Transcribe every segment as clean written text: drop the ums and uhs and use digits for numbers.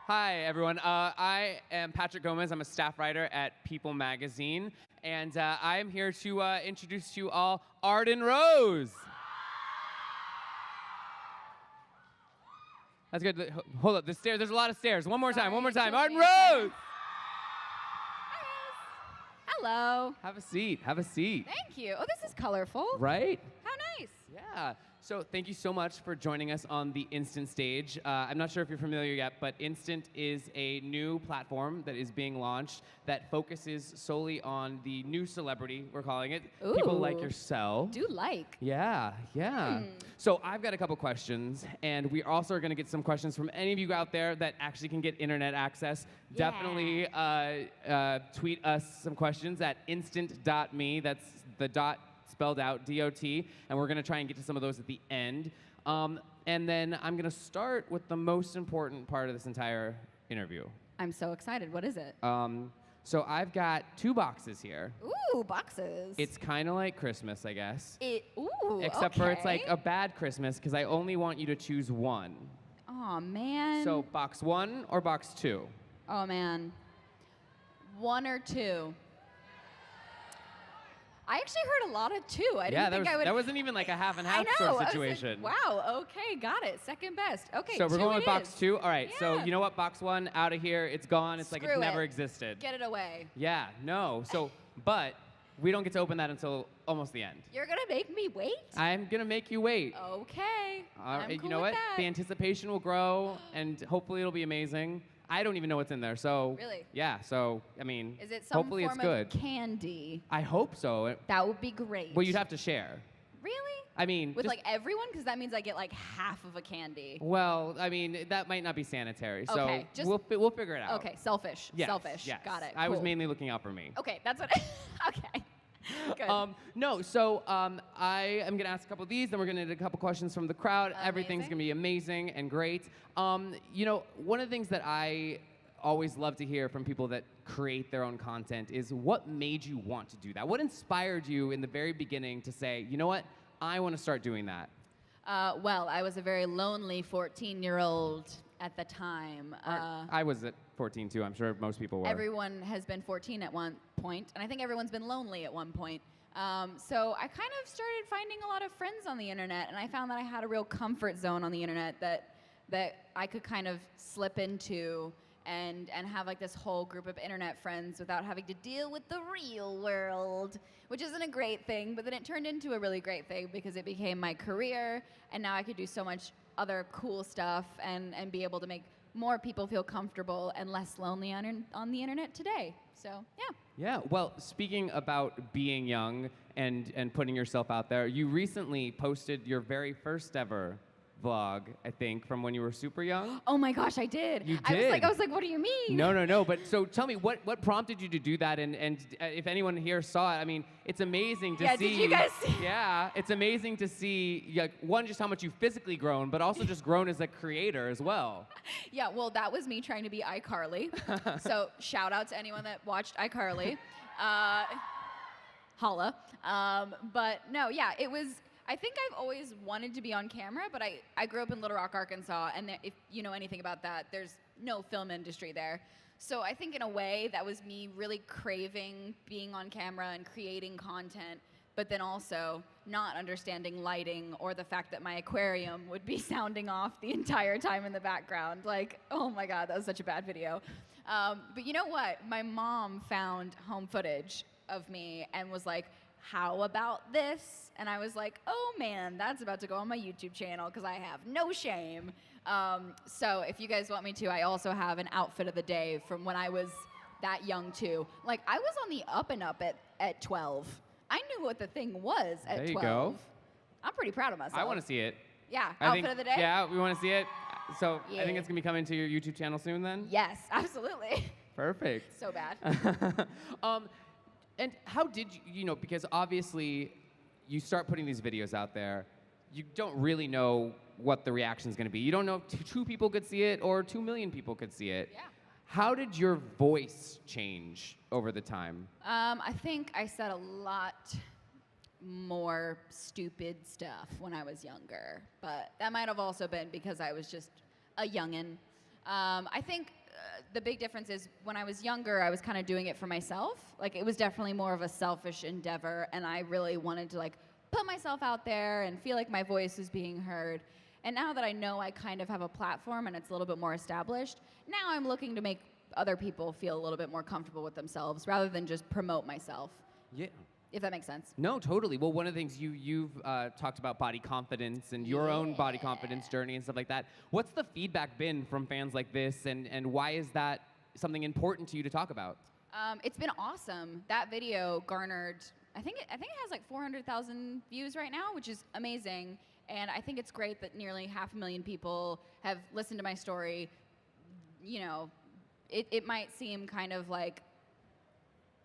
Hi, everyone. I am Patrick Gomez. I'm a staff writer at People Magazine, and I am here to introduce to you all Arden Rose. That's good. Hold up, the stairs. There's a lot of stairs. One more time. One more time. Arden Rose. Hello. Have a seat. Have a seat. Thank you. Oh, this is colorful. Right? How nice. Yeah. So thank you so much for joining us on the Instant stage. I'm not sure if you're familiar yet, but Instant is a new platform that is being launched that focuses solely on the new celebrity, we're calling it. Ooh. People like yourself. Do like. Yeah. So I've got a couple questions, and we also are going to get some questions from any of you out there that actually can get internet access. Yeah. Definitely tweet us some questions at instant.me. That's the dot spelled out, D-O-T, and we're going to try and get to some of those at the end. And then I'm going to start with the most important part of this entire interview. I'm so excited. What is it? So I've got 2 boxes here. Ooh, boxes. It's kind of like Christmas, I guess. Ooh, Except for it's like a bad Christmas, because I only want you to choose one. Oh, man. So box 1 or box 2? Oh, man. 1 or 2? I actually heard a lot of 2. I didn't think I would. That wasn't even like a half and half I know. sort of situation. I was like, wow, okay, got it. Second best. Okay, so we're 2 going it with box is. 2? All right, so Yeah. you know what? Box 1, out of here. It's gone. It's like it Screw never it. existed. Get it away. Yeah, no. So, but we don't get to open that until almost the end. You're going to make me wait? I'm going to make you wait. Okay. I'm cool you know with what? that. The anticipation will grow, and hopefully it'll be amazing. I don't even know what's in there, so. Really? Yeah, so, I mean, Is it some hopefully form it's good. of candy? I hope so. That would be great. Well, you'd have to share. Really? I mean, With just- like everyone? Because that means I get like half of a candy. Well, I mean, that might not be sanitary, so Okay, just- we'll figure it out. Okay, selfish. Yes, Selfish. yes. Got it. I was Cool. mainly looking out for me. Okay, that's what. Okay. Good. No, so I am going to ask a couple of these, then we're going to get a couple questions from the crowd. Everything's Amazing. going to be amazing and great. You know, one of the things that I always love to hear from people that create their own content is what made you want to do that? What inspired you in the very beginning to say, you know what, I want to start doing that? Well, I was a very lonely 14-year-old at the time. I was at 14 too, I'm sure most people were. Everyone has been 14 at one point, and I think everyone's been lonely at one point. So I kind of started finding a lot of friends on the internet, and I found that I had a real comfort zone on the internet that I could kind of slip into and have like this whole group of internet friends without having to deal with the real world, which isn't a great thing, but then it turned into a really great thing because it became my career, and now I could do so much other cool stuff and be able to make more people feel comfortable and less lonely on the internet today. So, yeah. Yeah, well, speaking about being young and putting yourself out there, you recently posted your very first ever vlog, I think, from when you were super young. Oh my gosh, I did. You I did? was like, what do you mean? No. But so tell me, what prompted you to do that? And if anyone here saw it, I mean, it's amazing to see. Yeah, did you guys see? Yeah, it's amazing to see, like, one, just how much you've physically grown, but also just grown as a creator as well. Yeah, well, that was me trying to be iCarly. So shout out to anyone that watched iCarly. Holla. But no, yeah, it was. I think I've always wanted to be on camera, but I grew up in Little Rock, Arkansas, and if you know anything about that, there's no film industry there. So I think in a way that was me really craving being on camera and creating content, but then also not understanding lighting or the fact that my aquarium would be sounding off the entire time in the background. Like, oh my God, that was such a bad video. But you know what? My mom found home footage of me and was like, how about this? And I was like, oh man, that's about to go on my YouTube channel because I have no shame. So if you guys want me to, I also have an outfit of the day from when I was that young too. Like, I was on the up and up at 12. I knew what the thing was at 12. There you go. I'm pretty proud of myself. I want to see it. Yeah, I outfit think, of the day? Yeah, we want to see it. So I Yeah. think it's going to be coming to your YouTube channel soon then? Yes, absolutely. Perfect. So bad. And how did you know, because obviously you start putting these videos out there, you don't really know what the reaction is going to be. You don't know if 2 people could see it or 2 million people could see it. Yeah. How did your voice change over the time? I think I said a lot more stupid stuff when I was younger, but that might have also been because I was just a youngin'. I think the big difference is when I was younger, I was kind of doing it for myself. Like it was definitely more of a selfish endeavor, and I really wanted to like put myself out there and feel like my voice is being heard. And now that I know I kind of have a platform and it's a little bit more established, now I'm looking to make other people feel a little bit more comfortable with themselves rather than just promote myself. Yeah. If that makes sense. No, totally. Well, one of the things you've talked about body confidence and your own body confidence journey and stuff like that. What's the feedback been from fans like this, and why is that something important to you to talk about? It's been awesome. That video garnered, I think it has like 400,000 views right now, which is amazing. And I think it's great that nearly 500,000 people have listened to my story. You know, it might seem kind of like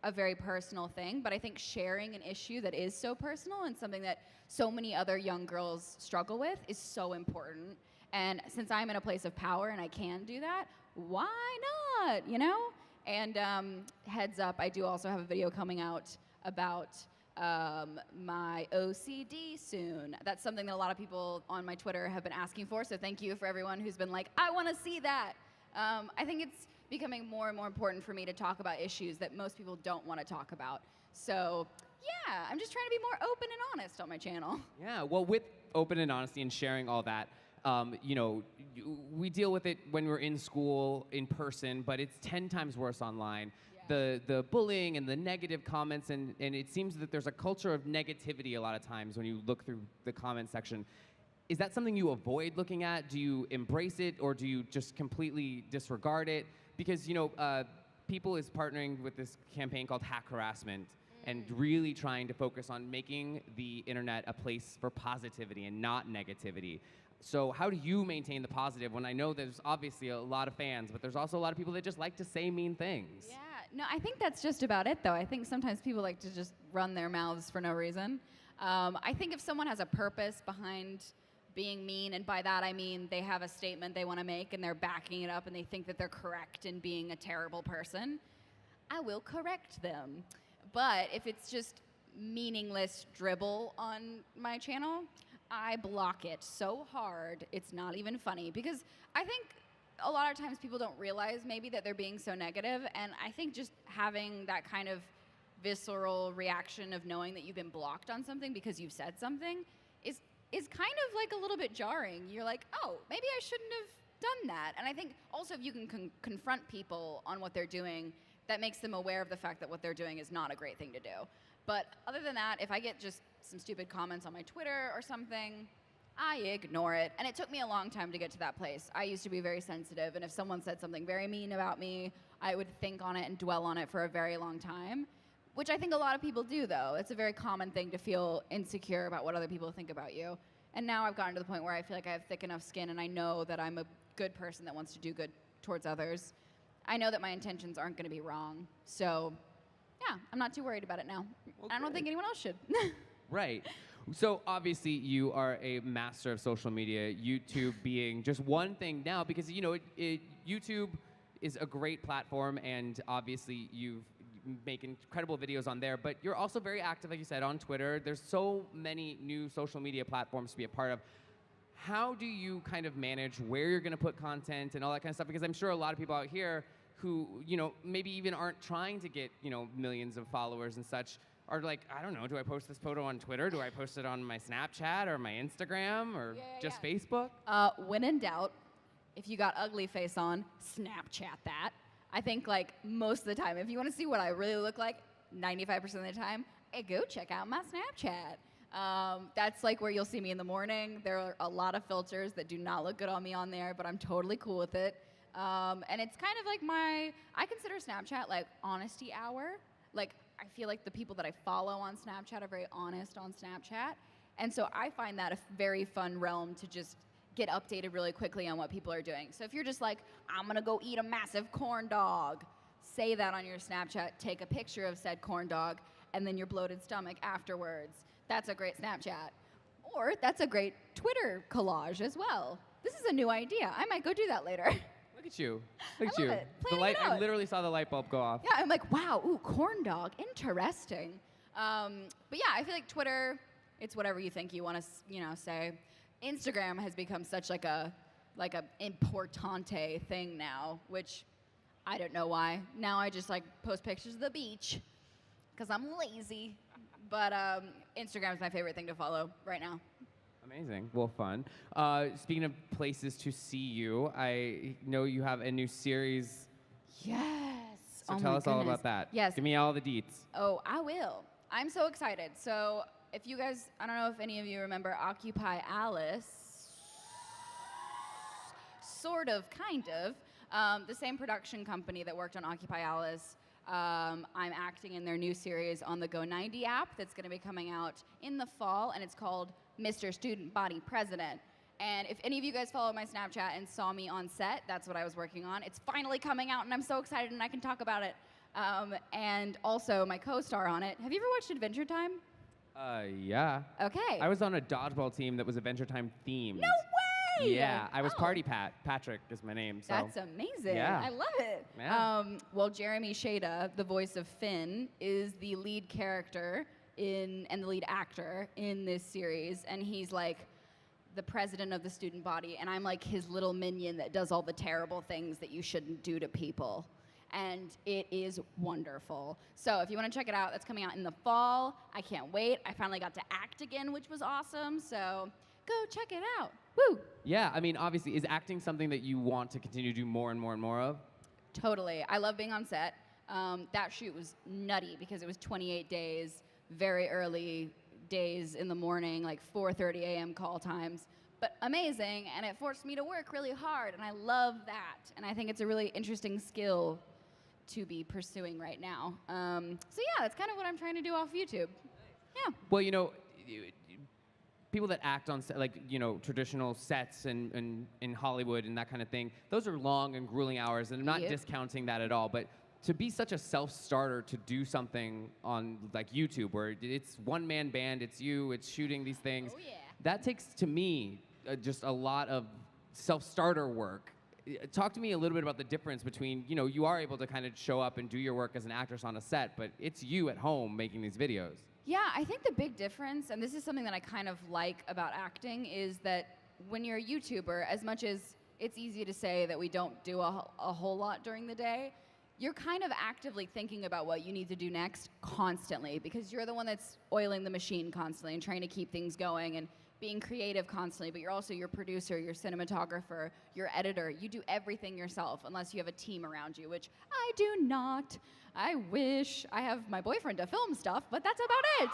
a very personal thing, but I think sharing an issue that is so personal and something that so many other young girls struggle with is so important. And since I'm in a place of power and I can do that, why not, you know? And heads up, I do also have a video coming out about my OCD soon. That's something that a lot of people on my Twitter have been asking for, so thank you for everyone who's been like, I want to see that. I think it's becoming more and more important for me to talk about issues that most people don't want to talk about. So, yeah, I'm just trying to be more open and honest on my channel. Yeah, well, with open and honesty and sharing all that, you know, we deal with it when we're in school, in person, but it's 10 times worse online. Yeah. The bullying and the negative comments, and it seems that there's a culture of negativity a lot of times when you look through the comment section. Is that something you avoid looking at? Do you embrace it, or do you just completely disregard it? Because, you know, People is partnering with this campaign called Hack Harassment and really trying to focus on making the internet a place for positivity and not negativity. So how do you maintain the positive when I know there's obviously a lot of fans, but there's also a lot of people that just like to say mean things? Yeah, no, I think that's just about it, though. I think sometimes people like to just run their mouths for no reason. I think if someone has a purpose behind being mean, and by that I mean they have a statement they want to make and they're backing it up and they think that they're correct in being a terrible person, I will correct them. But if it's just meaningless dribble on my channel, I block it so hard it's not even funny, because I think a lot of times people don't realize maybe that they're being so negative, and I think just having that kind of visceral reaction of knowing that you've been blocked on something because you've said something is kind of like a little bit jarring. You're like, oh, maybe I shouldn't have done that. And I think also if you can confront people on what they're doing, that makes them aware of the fact that what they're doing is not a great thing to do. But other than that, if I get just some stupid comments on my Twitter or something, I ignore it. And it took me a long time to get to that place. I used to be very sensitive, and if someone said something very mean about me, I would think on it and dwell on it for a very long time, which I think a lot of people do, though. It's a very common thing to feel insecure about what other people think about you. And now I've gotten to the point where I feel like I have thick enough skin, and I know that I'm a good person that wants to do good towards others. I know that my intentions aren't going to be wrong. So, yeah, I'm not too worried about it now. Okay. I don't think anyone else should. Right. So obviously you are a master of social media, YouTube being just one thing now, because, you know, YouTube is a great platform, and obviously you've make incredible videos on there, but you're also very active, like you said, on Twitter. There's so many new social media platforms to be a part of. How do you kind of manage where you're going to put content and all that kind of stuff? Because I'm sure a lot of people out here who, you know, maybe even aren't trying to get, you know, millions of followers and such, are like, I don't know, do I post this photo on Twitter? Do I post it on my Snapchat or my Instagram or just Facebook? When in doubt, if you got ugly face on, Snapchat that. I think, like, most of the time, if you want to see what I really look like, 95% of the time, hey, go check out my Snapchat. That's, like, where you'll see me in the morning. There are a lot of filters that do not look good on me on there, but I'm totally cool with it. And it's kind of like I consider Snapchat, like, honesty hour. Like, I feel like the people that I follow on Snapchat are very honest on Snapchat. And so I find that a very fun realm to just get updated really quickly on what people are doing. So if you're just like, I'm gonna go eat a massive corn dog, say that on your Snapchat, take a picture of said corn dog, and then your bloated stomach afterwards. That's a great Snapchat. Or that's a great Twitter collage as well. This is a new idea. I might go do that later. Look at you. Look at you. It. I literally saw the light bulb go off. Yeah, I'm like, wow, ooh, corn dog, interesting. But yeah, I feel like Twitter, it's whatever you think you want to, say. Instagram has become such like a importante thing now, which I don't know why. Now I just like post pictures of the beach because I'm lazy. But Instagram is my favorite thing to follow right now. Amazing. Well, fun. Speaking of places to see you, I know you have a new series. Yes. So Oh tell my us all goodness. about that. Yes. Give me all the deets. Oh, I will. I'm so excited. So if you guys, I don't know if any of you remember Occupy Alice. Sort of, kind of. The same production company that worked on Occupy Alice. I'm acting in their new series on the Go 90 app that's going to be coming out in the fall, and it's called Mr. Student Body President. And if any of you guys follow my Snapchat and saw me on set, that's what I was working on. It's finally coming out, and I'm so excited, and I can talk about it. And also, my co-star on it. Have you ever watched Adventure Time? Yeah. Okay. I was on a dodgeball team that was Adventure Time themed. No way! Yeah, I was Oh. Party Pat. Patrick is my name. So. That's amazing. Yeah. I love it. Yeah. Well, Jeremy Shada, the voice of Finn, is the lead character and the lead actor in this series, and he's like the president of the student body, and I'm like his little minion that does all the terrible things that you shouldn't do to people. And it is wonderful. So if you want to check it out, that's coming out in the fall. I can't wait. I finally got to act again, which was awesome. So go check it out. Woo! Yeah, I mean, obviously, is acting something that you want to continue to do more and more and more of? Totally. I love being on set. That shoot was nutty because it was 28 days, very early days in the morning, like 4:30 a.m. call times. But amazing, and it forced me to work really hard, and I love that. And I think it's a really interesting skill to be pursuing right now. So yeah, that's kind of what I'm trying to do off YouTube. Yeah. Well, people that act on like traditional sets and in Hollywood and that kind of thing, those are long and grueling hours, and I'm not Yep. discounting that at all. But to be such a self-starter to do something on like YouTube where it's one-man band, it's you, it's shooting these things, Oh, yeah. that takes to me just a lot of self-starter work. Talk to me a little bit about the difference between, you are able to kind of show up and do your work as an actress on a set, but it's you at home making these videos. Yeah, I think the big difference, and this is something that I kind of like about acting, is that when you're a YouTuber, as much as it's easy to say that we don't do a whole lot during the day, you're kind of actively thinking about what you need to do next constantly, because you're the one that's oiling the machine constantly and trying to keep things going and being creative constantly, but you're also your producer, your cinematographer, your editor. You do everything yourself unless you have a team around you, which I do not. I wish. I have my boyfriend to film stuff, but that's about it.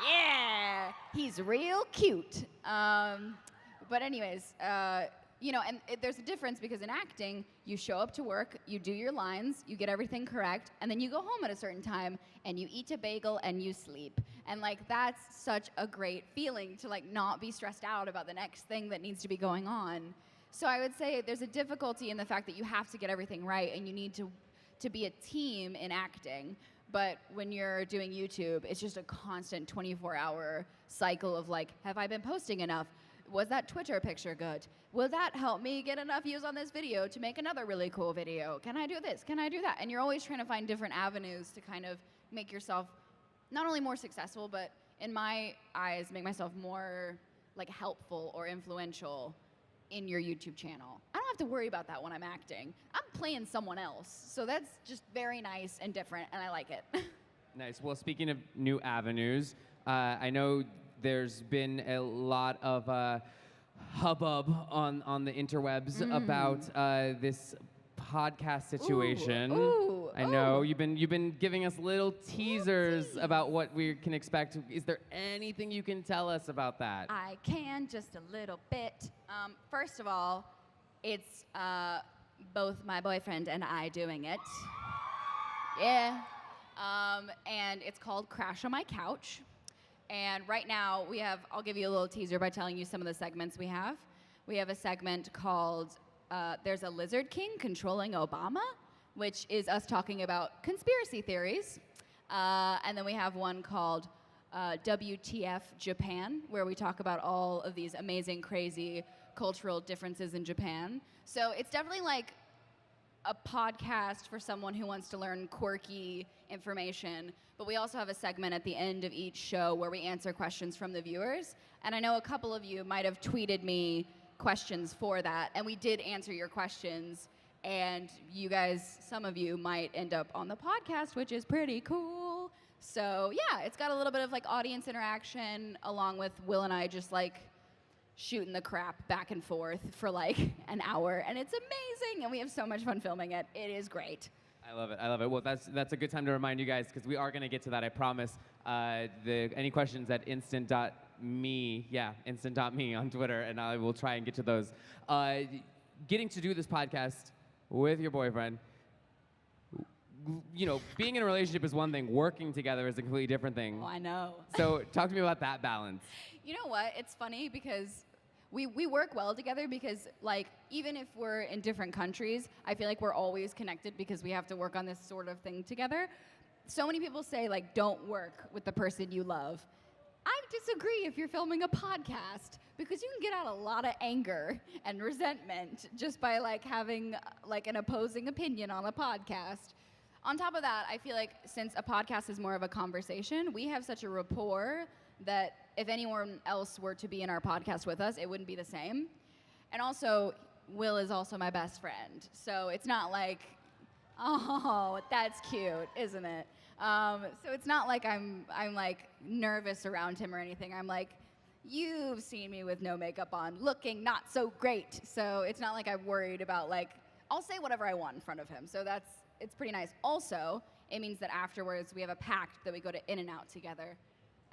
Yeah, he's real cute. But anyways, there's a difference because in acting, you show up to work, you do your lines, you get everything correct, and then you go home at a certain time and you eat a bagel and you sleep. And like that's such a great feeling to like not be stressed out about the next thing that needs to be going on. So I would say there's a difficulty in the fact that you have to get everything right and you need to be a team in acting. But when you're doing YouTube, it's just a constant 24-hour cycle of like, have I been posting enough? Was that Twitter picture good? Will that help me get enough views on this video to make another really cool video? Can I do this? Can I do that? And you're always trying to find different avenues to kind of make yourself not only more successful, but in my eyes, make myself more like helpful or influential in your YouTube channel. I don't have to worry about that when I'm acting. I'm playing someone else. So that's just very nice and different, and I like it. Nice. Well, speaking of new avenues, I know there's been a lot of hubbub on the interwebs about this podcast situation. Ooh, I know you've been giving us little teasers about what we can expect. Is there anything you can tell us about that? I can, just a little bit. First of all, it's both my boyfriend and I doing it. Yeah. And it's called Crash on My Couch. And right now I'll give you a little teaser by telling you some of the segments we have. We have a segment called There's a Lizard King Controlling Obama, which is us talking about conspiracy theories. And then we have one called WTF Japan, where we talk about all of these amazing, crazy cultural differences in Japan. So it's definitely like a podcast for someone who wants to learn quirky information, but we also have a segment at the end of each show where we answer questions from the viewers. And I know a couple of you might have tweeted me questions for that, and we did answer your questions. And you guys, some of you might end up on the podcast, which is pretty cool. So yeah, it's got a little bit of like audience interaction along with Will and I just like shooting the crap back and forth for like an hour, and it's amazing, and we have so much fun filming it. It is great. I love it. I love it. Well, that's a good time to remind you guys, because we are going to get to that, I promise. Any questions at instant.me, instant.me on Twitter, and I will try and get to those. Getting to do this podcast with your boyfriend, you know, being in a relationship is one thing. Working together is a completely different thing. Oh, I know. So talk to me about that balance. You know what? It's funny because we work well together because, like, even if we're in different countries, I feel like we're always connected because we have to work on this sort of thing together. So many people say, like, don't work with the person you love. I disagree if you're filming a podcast, because you can get out a lot of anger and resentment just by, like, having, like, an opposing opinion on a podcast. On top of that, I feel like since a podcast is more of a conversation, we have such a rapport that if anyone else were to be in our podcast with us, it wouldn't be the same. And also, Will is also my best friend. So it's not like, oh, that's cute, isn't it? So it's not like I'm like nervous around him or anything. I'm like, you've seen me with no makeup on, looking not so great. So it's not like I'm worried about, like, I'll say whatever I want in front of him. So it's pretty nice. Also, it means that afterwards we have a pact that we go to In-N-Out together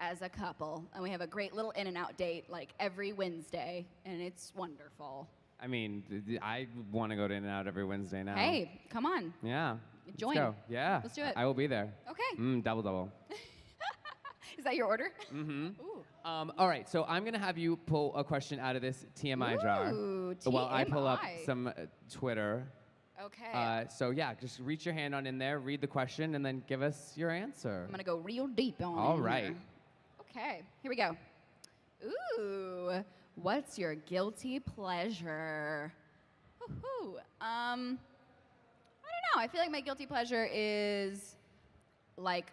as a couple, and we have a great little In-N-Out date like every Wednesday, and it's wonderful. I mean, I want to go to In-N-Out every Wednesday now. Hey, come on. Yeah. Join. Let's go. Yeah. Let's do it. I will be there. Okay. Double. Is that your order? Mm-hmm. Ooh. All right, so I'm going to have you pull a question out of this TMI jar. Ooh, while I pull up TMI. some Twitter. Okay. So yeah, just reach your hand on in there, read the question, and then give us your answer. I'm going to go real deep on it. All right. Okay, here we go. Ooh, what's your guilty pleasure? Woohoo. I don't know. I feel like my guilty pleasure is like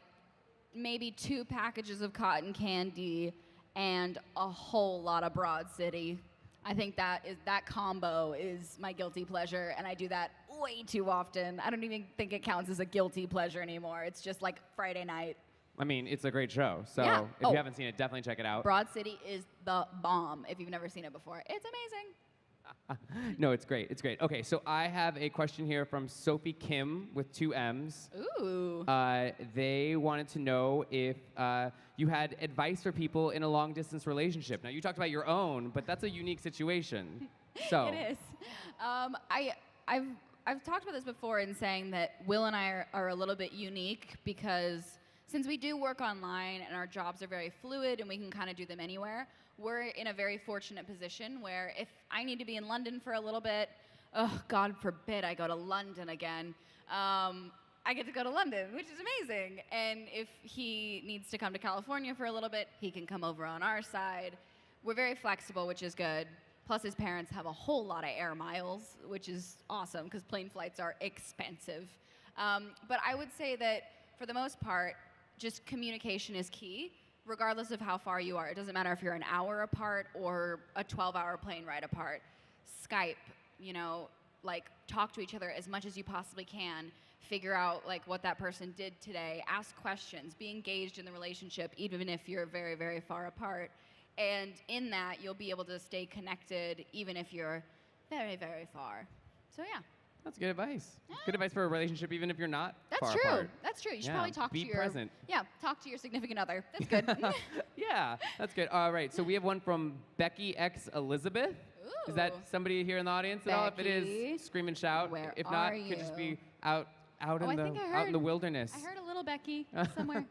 maybe 2 packages of cotton candy and a whole lot of Broad City. I think that combo is my guilty pleasure, and I do that way too often. I don't even think it counts as a guilty pleasure anymore. It's just like Friday night. I mean, it's a great show, so Yeah. if you haven't seen it, definitely check it out. Broad City is the bomb if you've never seen it before. It's amazing. No, it's great. It's great. Okay, so I have a question here from Sophie Kim with 2 M's. Ooh. They wanted to know if you had advice for people in a long-distance relationship. Now, you talked about your own, but that's a unique situation. So It is. I've talked about this before in saying that Will and I are a little bit unique because since we do work online and our jobs are very fluid and we can kind of do them anywhere, we're in a very fortunate position where if I need to be in London for a little bit, oh, God forbid I go to London again, I get to go to London, which is amazing. And if he needs to come to California for a little bit, he can come over on our side. We're very flexible, which is good. Plus, his parents have a whole lot of air miles, which is awesome because plane flights are expensive. But I would say that for the most part, just communication is key, regardless of how far you are. It doesn't matter if you're an hour apart or a 12-hour plane ride apart. Skype, you know, like talk to each other as much as you possibly can. Figure out like what that person did today. Ask questions. Be engaged in the relationship, even if you're very, very far apart. And in that, you'll be able to stay connected, even if you're very, very far. So yeah. that's good advice. Yeah. Good advice for a relationship, even if you're not That's far true. apart. That's true. You should Yeah, probably talk be to your present. talk to your significant other. That's good. Yeah, that's good. All right, so we have one from Becky X Elizabeth. Is that Ooh. somebody here in the audience at all? If it Becky, is, scream and shout. where If not, are could just you? be out Oh, I in think I the heard- wilderness. I heard a little Becky somewhere.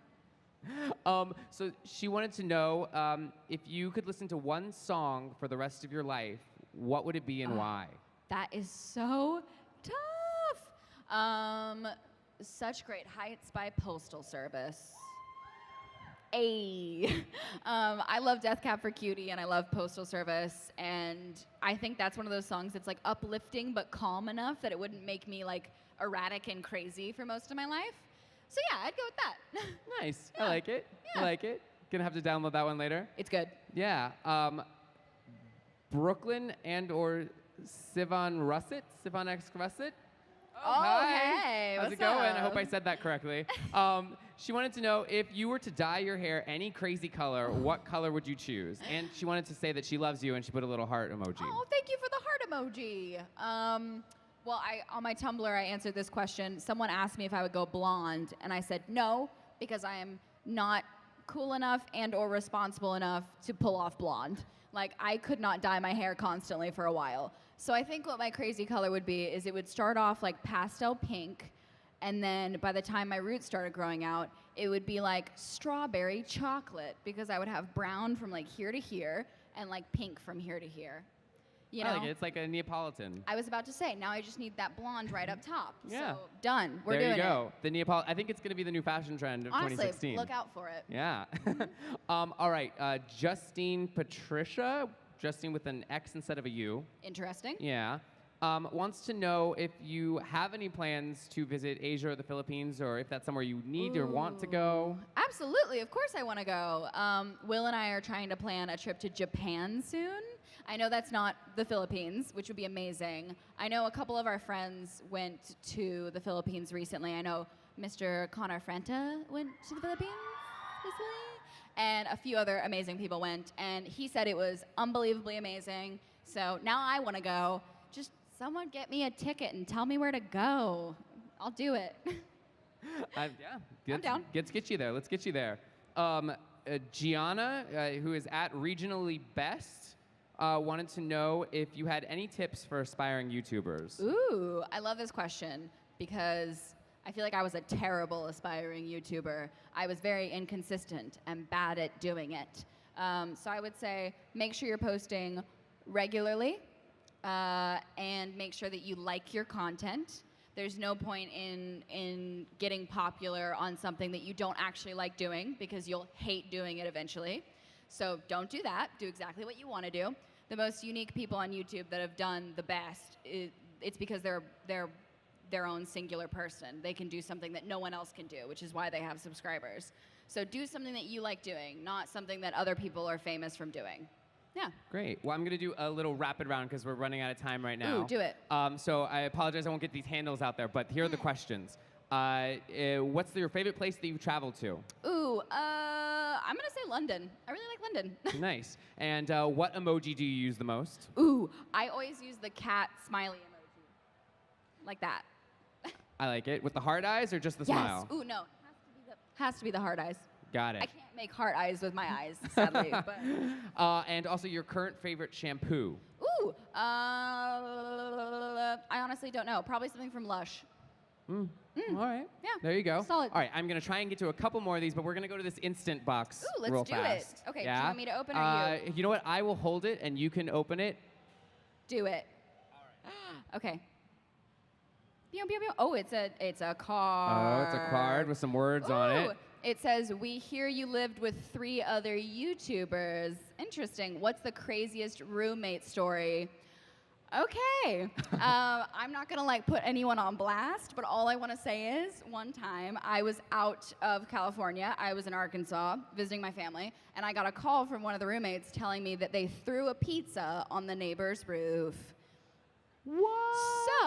So she wanted to know if you could listen to one song for the rest of your life, what would it be and why? That is so tough. Such Great Heights by Postal Service. I love Death Cab for Cutie and I love Postal Service, and I think that's one of those songs that's like uplifting but calm enough that it wouldn't make me like erratic and crazy for most of my life. So yeah, I'd go with that. Nice. Yeah. I like it. I Yeah. like it. Gonna have to download that one later. It's good. Yeah. Brooklyn and or Sivan Russet. Sivan X Russet. Oh, hi. hey, How's what's it going? I up? hope I said that correctly. She wanted to know if you were to dye your hair any crazy color, what color would you choose? And she wanted to say that she loves you, and she put a little heart emoji. Oh, thank you for the heart emoji. Well, on my Tumblr, I answered this question. Someone asked me if I would go blonde, and I said no, because I am not cool enough and or responsible enough to pull off blonde. Like, I could not dye my hair constantly for a while. So I think what my crazy color would be is it would start off like pastel pink, and then by the time my roots started growing out, it would be like strawberry chocolate, because I would have brown from like here to here and like pink from here to here. You know? I like it. It's like a Neapolitan. I was about to say, now I just need that blonde right up top. Yeah. So done. We're there doing you go. The Neapolitan. I think it's going to be the new fashion trend of Honestly, 2016. look out for it. Yeah. All right. Justine Patricia. Justine with an X instead of a U. Interesting. Yeah. Wants to know if you have any plans to visit Asia or the Philippines, or if that's somewhere you need or want to go. Absolutely. Of course I want to go. Will and I are trying to plan a trip to Japan soon. I know that's not the Philippines, which would be amazing. I know a couple of our friends went to the Philippines recently. I know Mr. Connor Frenta went to the Philippines recently. And a few other amazing people went, and he said it was unbelievably amazing. So now I want to go. Just someone get me a ticket and tell me where to go. I'll do it. Yeah, I'm down. Let's get you there. Let's get you there. Gianna, who is at Regionally Best, wanted to know if you had any tips for aspiring YouTubers. Ooh, I love this question because I feel like I was a terrible aspiring YouTuber. I was very inconsistent and bad at doing it. So I would say make sure you're posting regularly and make sure that you like your content. There's no point in getting popular on something that you don't actually like doing, because you'll hate doing it eventually. So don't do that. Do exactly what you want to do. The most unique people on YouTube that have done the best, it's because they're their own singular person. They can do something that no one else can do, which is why they have subscribers. So do something that you like doing, not something that other people are famous from doing. Yeah. Great. Well, I'm going to do a little rapid round because we're running out of time right now. Ooh, do it. So I apologize I won't get these handles out there, but here are the questions. What's your favorite place that you've traveled to? Ooh, I'm going to say London. I really like London. Nice. And what emoji do you use the most? Ooh, I always use the cat smiley emoji. Like that. I like it. With the heart eyes or just the smile? Ooh, no. Has to be the hard eyes. Got it. I can't make heart eyes with my eyes, sadly. But. And also your current favorite shampoo. Ooh, I honestly don't know. Probably something from Lush. All right. Yeah. There you go. Solid. All right. I'm going to try and get to a couple more of these, but we're going to go to this instant box Ooh, let's real do fast. it. Okay, Yeah? do you want me to open or you? You know what? I will hold it, and you can open it. Do it. All right. Okay. Pew, pew, pew. Oh, it's a card. Oh, it's a card with some words on it. Ooh, it says, "We hear you lived with 3 other YouTubers." Interesting. What's the craziest roommate story? Okay. I'm not going to put anyone on blast, but all I want to say is one time I was out of California. I was in Arkansas visiting my family, and I got a call from one of the roommates telling me that they threw a pizza on the neighbor's roof. What? So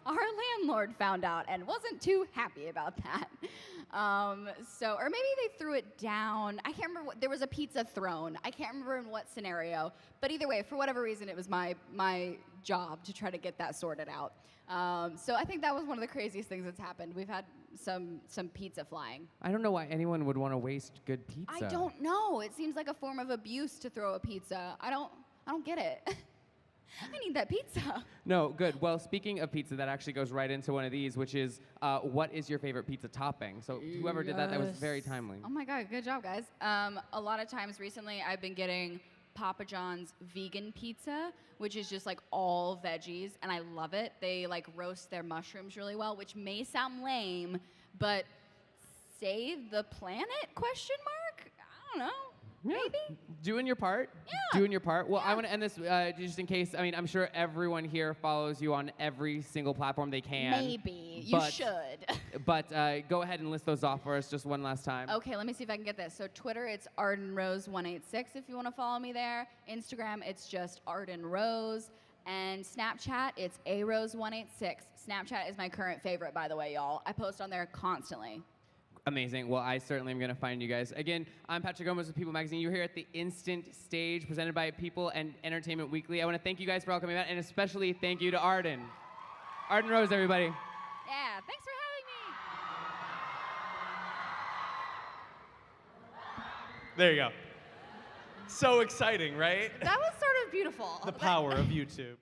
our landlord found out and wasn't too happy about that. Or maybe they threw it down. I can't remember. There was a pizza thrown. I can't remember in what scenario. But either way, for whatever reason, it was my job to try to get that sorted out. So I think that was one of the craziest things that's happened. We've had some pizza flying. I don't know why anyone would want to waste good pizza. I don't know. It seems like a form of abuse to throw a pizza. I don't get it. I need that pizza. No, good. Well, speaking of pizza, that actually goes right into one of these, which is, what is your favorite pizza topping? So whoever did that was very timely. Oh my God, good job, guys. A lot of times recently, I've been getting Papa John's vegan pizza, which is just all veggies, and I love it. They roast their mushrooms really well, which may sound lame, but save the planet? I don't know. Maybe. Doing your part. Yeah. Doing your part. Well, Yeah. I want to end this just in case. I mean, I'm sure everyone here follows you on every single platform they can. Maybe. You but- should. But go ahead and list those off for us just one last time. Okay, let me see if I can get this. So Twitter, it's Arden Rose 186 if you want to follow me there. Instagram, it's just Arden Rose. And Snapchat, it's arose186. Snapchat is my current favorite, by the way, y'all. I post on there constantly. Amazing. Well, I certainly am going to find you guys. Again, I'm Patrick Gomez with People Magazine. You're here at the Instant Stage presented by People and Entertainment Weekly. I want to thank you guys for all coming out, and especially thank you to Arden. Arden Rose, everybody. Yeah, thanks for having me. There you go. So exciting, right? That was sort of beautiful. The power of YouTube.